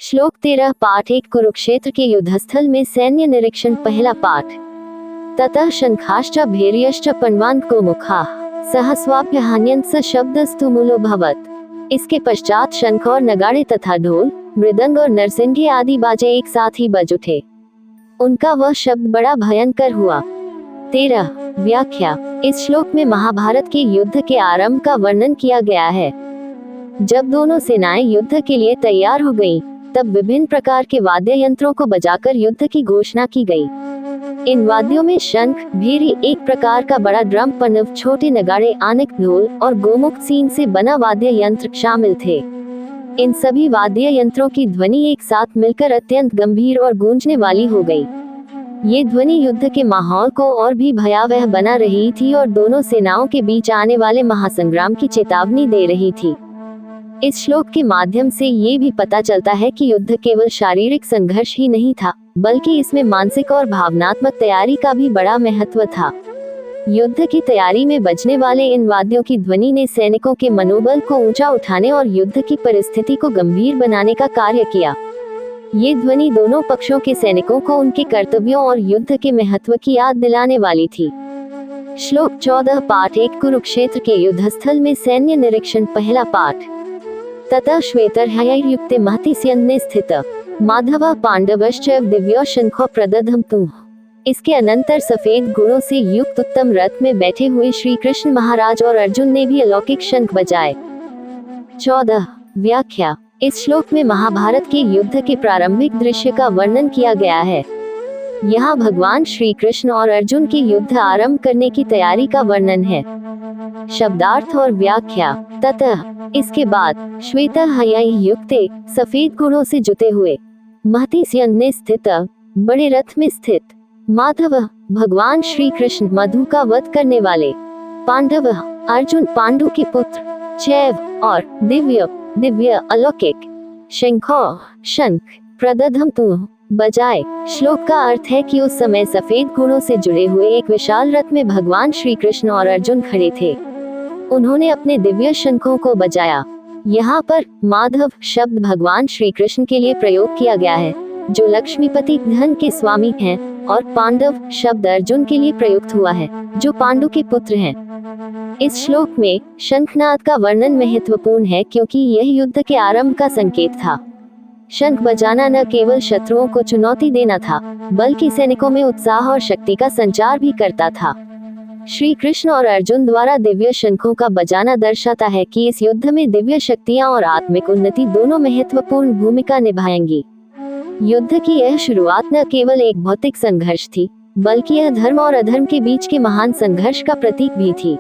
श्लोक 13 पाठ 1 कुरुक्षेत्र के युद्धस्थल में सैन्य निरीक्षण पहला पाठ। ततः शंखाश्च भैर्यश्च पण्वान् गोमुखाः सहस्वाप्य हन्यन्स शब्दस्तु मूलो भवत्। इसके पश्चात शंख और नगाड़े तथा ढोल, मृदंग और नरसिंगे आदि बाजे एक साथ ही बज उठे। उनका वह शब्द बड़ा भयंकर हुआ। 13 व्याख्या। इस श्लोक में महाभारत के युद्ध के आरंभ का वर्णन किया गया है। जब दोनों सेनाएं युद्ध के लिए तैयार हो गईं, तब विभिन्न प्रकार के वाद्य यंत्रों को बजाकर युद्ध की घोषणा की गई। इन वाद्यों में शंख, भेरी, एक प्रकार का बड़ा ड्रम, पनव, छोटे नगाड़े, आनक, ढोल और गोमुख सीन से बना वाद्य यंत्र शामिल थे। इन सभी वाद्य यंत्रों की ध्वनि एक साथ मिलकर अत्यंत गंभीर और गूंजने वाली हो गई। ये ध्वनि युद्ध के माहौल को और भी भयावह बना रही थी और दोनों सेनाओं के बीच आने वाले महासंग्राम की चेतावनी दे रही थी। इस श्लोक के माध्यम से ये भी पता चलता है कि युद्ध केवल शारीरिक संघर्ष ही नहीं था, बल्कि इसमें मानसिक और भावनात्मक तैयारी का भी बड़ा महत्व था। युद्ध की तैयारी में बजने वाले इन वाद्यों की ध्वनि ने सैनिकों के मनोबल को ऊंचा उठाने और युद्ध की परिस्थिति को गंभीर बनाने का कार्य किया। ये ध्वनि दोनों पक्षों के सैनिकों को उनके कर्तव्यों और युद्ध के महत्व की याद दिलाने वाली थी। श्लोक 14 पाठ 1 कुरुक्षेत्र के युद्धस्थल में सैन्य निरीक्षण पहला पाठ। ततः श्वेतर्हयैर्युक्ते महति स्यन्ने स्थितः माधवः पांडवश्च दिव्यो शंखो प्रदधम तुम। इसके अनंतर सफेद घोड़ों से युक्त उत्तम रथ में बैठे हुए श्री कृष्ण महाराज और अर्जुन ने भी अलौकिक शंख बजाए। 14 व्याख्या। इस श्लोक में महाभारत के युद्ध के प्रारंभिक दृश्य का वर्णन किया गया है। यहाँ भगवान श्री कृष्ण और अर्जुन के युद्ध आरंभ करने की तैयारी का वर्णन है। शब्दार्थ और व्याख्या। ततः इसके बाद, श्वेतर्हयैर्युक्ते सफेद घोड़ों से जुते हुए, महति स्यन्ने स्थित बड़े रथ में स्थित, माधव भगवान श्री कृष्ण मधु का वध करने वाले, पांडव अर्जुन पांडु के पुत्र, चैव और दिव्य अलौकिक, शंखो शंख, प्रदधम तु बजाए। श्लोक का अर्थ है कि उस समय सफेद घोड़ों से जुड़े हुए एक विशाल रथ में भगवान श्री कृष्ण और अर्जुन खड़े थे। उन्होंने अपने दिव्य शंखों को बजाया। यहाँ पर माधव शब्द भगवान श्री कृष्ण के लिए प्रयोग किया गया है, जो लक्ष्मीपति धन के स्वामी हैं, और पांडव शब्द अर्जुन के लिए प्रयुक्त हुआ है, जो पांडु के पुत्र हैं। इस श्लोक में शंखनाद का वर्णन महत्वपूर्ण है, क्योंकि यह युद्ध के आरंभ का संकेत था। शंख बजाना न केवल शत्रुओं को चुनौती देना था, बल्कि सैनिकों में उत्साह और शक्ति का संचार भी करता था। श्री कृष्ण और अर्जुन द्वारा दिव्य शंखों का बजाना दर्शाता है कि इस युद्ध में दिव्य शक्तियां और आत्मिक उन्नति दोनों महत्वपूर्ण भूमिका निभाएंगी। युद्ध की यह शुरुआत न केवल एक भौतिक संघर्ष थी, बल्कि यह धर्म और अधर्म के बीच के महान संघर्ष का प्रतीक भी थी।